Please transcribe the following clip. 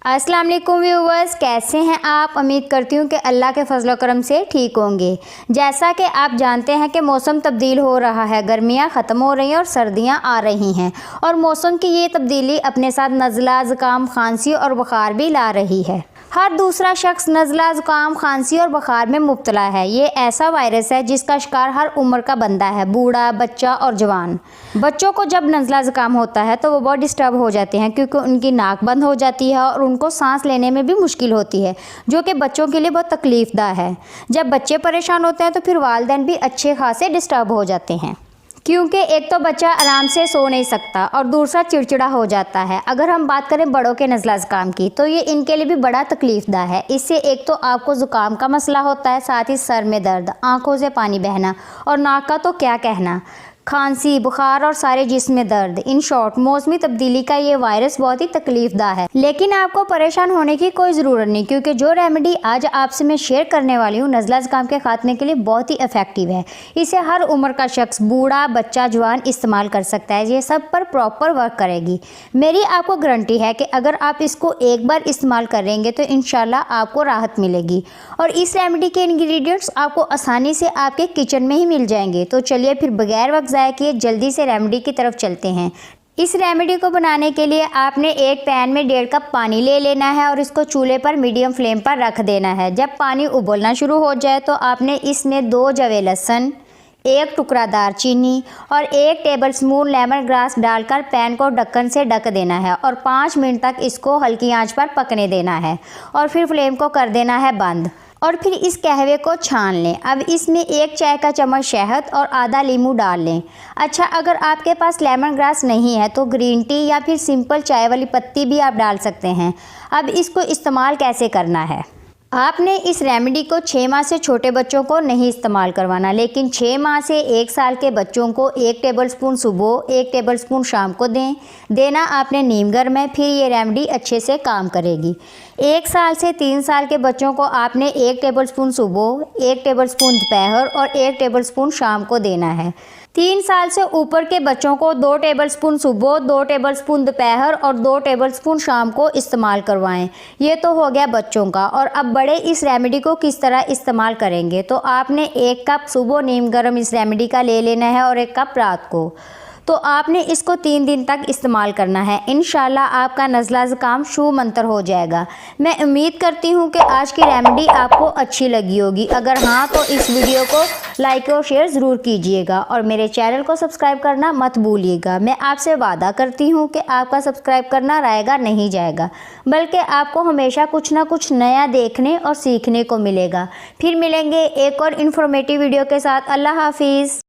अस्सलाम वालेकुम व्यूवर्स, कैसे हैं आप। उम्मीद करती हूँ कि अल्लाह के फजल व करम से ठीक होंगे। जैसा कि आप जानते हैं कि मौसम तब्दील हो रहा है, गर्मियाँ ख़त्म हो रही हैं और सर्दियाँ आ रही हैं और मौसम की ये तब्दीली अपने साथ नज़ला, ज़ुकाम, खांसी और बुखार भी ला रही है। हर दूसरा शख्स नज़ला, ज़ुकाम, खांसी और बुखार में मुब्तला है। ये ऐसा वायरस है जिसका शिकार हर उम्र का बंदा है, बूढ़ा, बच्चा और जवान। बच्चों को जब नज़ला ज़ुकाम होता है तो वो बहुत डिस्टर्ब हो जाते हैं क्योंकि उनकी नाक बंद हो जाती है और उनको सांस लेने में भी मुश्किल होती है, जो कि बच्चों के लिए बहुत तकलीफ़दा है। जब बच्चे परेशान होते हैं तो फिर वालिदैन भी अच्छे खासे डिस्टर्ब हो जाते हैं, क्योंकि एक तो बच्चा आराम से सो नहीं सकता और दूसरा चिड़चिड़ा हो जाता है। अगर हम बात करें बड़ों के नज़ला ज़ुकाम की तो ये इनके लिए भी बड़ा तकलीफ़दा है। इससे एक तो आपको ज़ुकाम का मसला होता है, साथ ही सर में दर्द, आंखों से पानी बहना और नाक का तो क्या कहना, खांसी, बुखार और सारे जिस्म में दर्द। इन शॉर्ट, मौसमी तब्दीली का ये वायरस बहुत ही तकलीफ़दा है। लेकिन आपको परेशान होने की कोई ज़रूरत नहीं, क्योंकि जो रेमेडी आज आपसे मैं शेयर करने वाली हूँ नज़ला ज़ुकाम के खात्मे के लिए बहुत ही इफ़ेक्टिव है। इसे हर उम्र का शख्स, बूढ़ा, बच्चा, जवान इस्तेमाल कर सकता है। ये सब पर प्रॉपर वर्क करेगी। मेरी आपको गारंटी है कि अगर आप इसको एक बार इस्तेमाल करेंगे तो इंशाल्लाह आपको राहत मिलेगी और इस रेमेडी के इंग्रेडिएंट्स आपको आसानी से आपके किचन में ही मिल जाएंगे। तो चलिए फिर बगैर वक्त ज़ाया किए जल्दी से रेमेडी की तरफ चलते हैं। इस रेमेडी को बनाने के लिए आपने एक पैन में 1.5 कप पानी ले लेना है और इसको चूल्हे पर मीडियम फ्लेम पर रख देना है। जब पानी उबलना शुरू हो जाए तो आपने इसमें 2 जवे लहसुन, 1 टुकड़ा दालचीनी और 1 टेबल स्पून लेमन ग्रास डालकर पैन को ढक्कन से ढक देना है और 5 मिनट तक इसको हल्की आंच पर पकने देना है और फिर फ्लेम को कर देना है बंद और फिर इस कहवे को छान लें। अब इसमें 1 चाय का चम्मच शहद और आधा नींबू डाल लें। अच्छा, अगर आपके पास लेमन ग्रास नहीं है तो ग्रीन टी या फिर सिंपल चाय वाली पत्ती भी आप डाल सकते हैं। अब इसको इस्तेमाल कैसे करना है। आपने इस रेमेडी को 6 माह से छोटे बच्चों को नहीं इस्तेमाल करवाना, लेकिन 6 माह से 1 साल के बच्चों को 1 टेबलस्पून सुबह, 1 टेबलस्पून शाम को देना आपने नीम गर्म है, फिर ये रेमेडी अच्छे से काम करेगी। 1 साल से 3 साल के बच्चों को आपने 1 टेबलस्पून सुबह, 1 टेबलस्पून दोपहर और 1 टेबलस्पून शाम को देना है। 3 साल से ऊपर के बच्चों को 2 टेबलस्पून सुबह, 2 टेबलस्पून दोपहर और 2 टेबलस्पून शाम को इस्तेमाल करवाएं। ये तो हो गया बच्चों का। और अब बड़े इस रेमेडी को किस तरह इस्तेमाल करेंगे, तो आपने 1 कप सुबह नीम गर्म इस रेमेडी का ले लेना है और 1 कप रात को। तो आपने इसको 3 दिन तक इस्तेमाल करना है। इंशाल्लाह आपका नज़ला ज़ुकाम शू मंतर हो जाएगा। मैं उम्मीद करती हूँ कि आज की रेमेडी आपको अच्छी लगी होगी। अगर हाँ तो इस वीडियो को लाइक और शेयर ज़रूर कीजिएगा और मेरे चैनल को सब्सक्राइब करना मत भूलिएगा। मैं आपसे वादा करती हूँ कि आपका सब्सक्राइब करना रहेगा नहीं जाएगा, बल्कि आपको हमेशा कुछ ना कुछ नया देखने और सीखने को मिलेगा। फिर मिलेंगे एक और इन्फॉर्मेटिव वीडियो के साथ। अल्लाह हाफिज़।